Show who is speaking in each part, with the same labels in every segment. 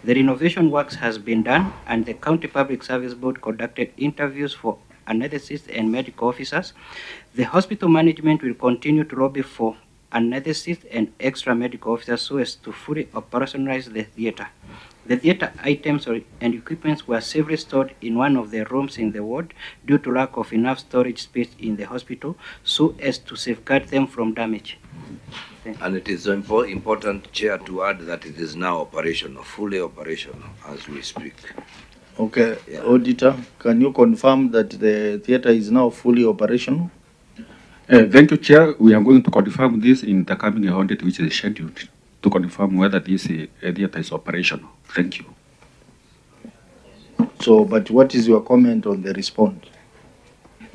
Speaker 1: The renovation works has been done, and the County Public Service Board conducted interviews for anesthetists and medical officers. The hospital management will continue to lobby for anesthetists and extra medical officers so as to fully operationalize the theater. The theater items and equipments were safely stored in one of the rooms in the ward due to lack of enough storage space in the hospital so as to safeguard them from damage.
Speaker 2: And it is important, Chair, to add that it is now operational, fully operational as we speak.
Speaker 3: Okay, yeah. Auditor, can you confirm that the theater is now fully operational?
Speaker 4: Thank you, Chair. We are going to confirm this in the coming audit, which is scheduled, to confirm whether this theater is operational. Thank you.
Speaker 3: So, but what is your comment on the response?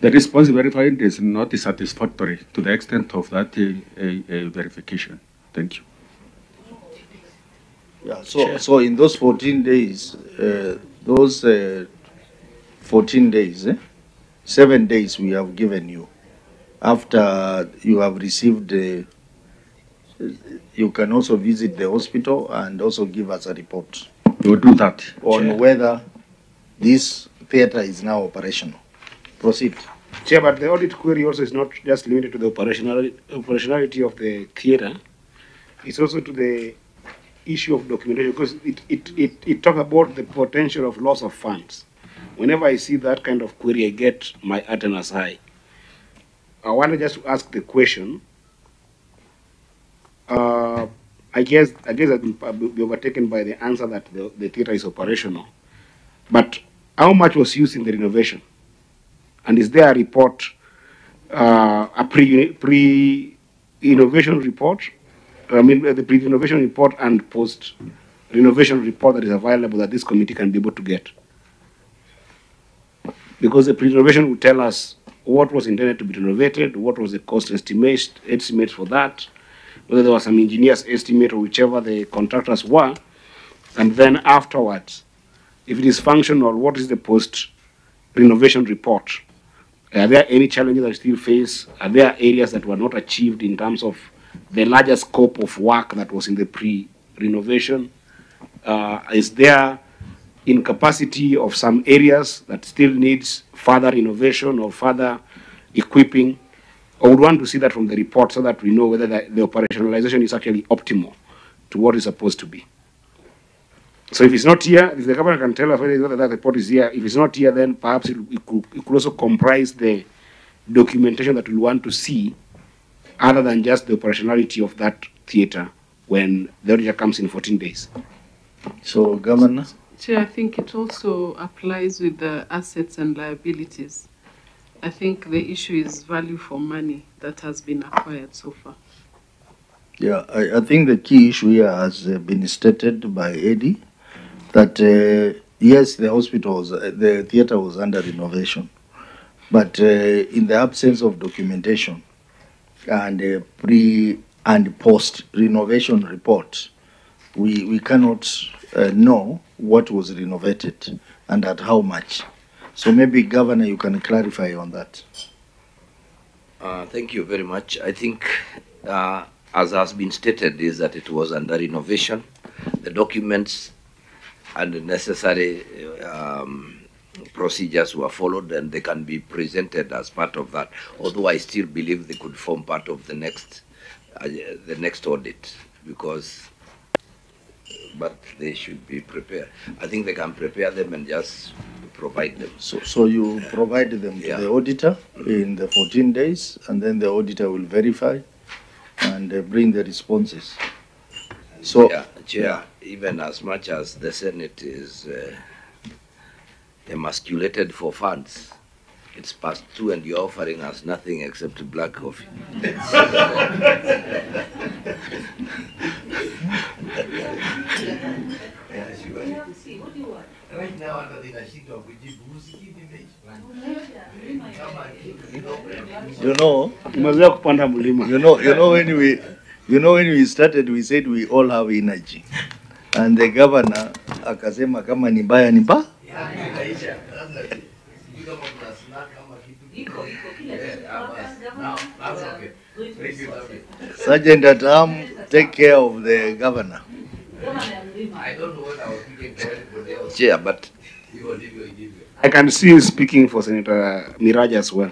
Speaker 4: The response verified is not satisfactory to the extent of that verification. Thank you.
Speaker 3: Yeah. So in those 14 days, 14 days, 7 days we have given you. After you have received, you can also visit the hospital and also give us a report.
Speaker 4: We will do that.
Speaker 3: On Chair, whether this theater is now operational. Proceed.
Speaker 5: Chair, but the audit query also is not just limited to the operationality of the theater. It's also to the issue of documentation, because it talks about the potential of loss of funds. Whenever I see that kind of query, I get my antennas high. I want to just ask the question. I guess I've been overtaken by the answer that the theater is operational. But how much was used in the renovation? And is there a report, a pre-innovation report? I mean, the pre-innovation report and post-renovation report that is available that this committee can be able to get? Because the pre-renovation will tell us what was intended to be renovated, what was the cost estimate for that, whether there was some engineer's estimate or whichever the contractors were, and then afterwards, if it is functional, what is the post-renovation report? Are there any challenges that still face? Are there areas that were not achieved in terms of the larger scope of work that was in the pre-renovation? Is there incapacity of some areas that still needs further innovation or further equipping? I would want to see that from the report so that we know whether the operationalization is actually optimal to what is supposed to be. So if it's not here, if the government can tell us whether that report is here, if it's not here, then perhaps it could also comprise the documentation that we want to see other than just the operationality of that theater when the auditor comes in 14 days.
Speaker 3: So, Governor?
Speaker 6: Chair, I think it also applies with the assets and liabilities. I think the issue is value for money that has been acquired so far.
Speaker 3: Yeah, I think the key issue here has been stated by Eddie, that yes, the theater was under renovation, but in the absence of documentation and pre and post renovation report, we cannot know what was renovated and at how much. So maybe, Governor, you can clarify on that.
Speaker 2: Thank you very much. I think, as has been stated, is that it was under renovation. The documents and the necessary procedures were followed, and they can be presented as part of that. Although I still believe they could form part of the next audit, but they should be prepared. I think they can prepare them and just provide them.
Speaker 3: So you provide them to the auditor in the 14 days, and then the auditor will verify and bring the responses. So,
Speaker 2: Chair, even as much as the Senate is emasculated for funds, it's past 2 and you're offering us nothing except black coffee.
Speaker 7: Right now,
Speaker 3: when we started, we said we all have energy, and the governor akasema kama ni mbaya ni mbaya. Sergeant at arm, take care of the governor.
Speaker 7: I don't know what
Speaker 2: Chair, but
Speaker 5: I can see you speaking for Senator Miraj as well.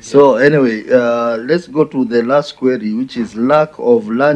Speaker 3: So anyway, let's go to the last query, which is lack of land.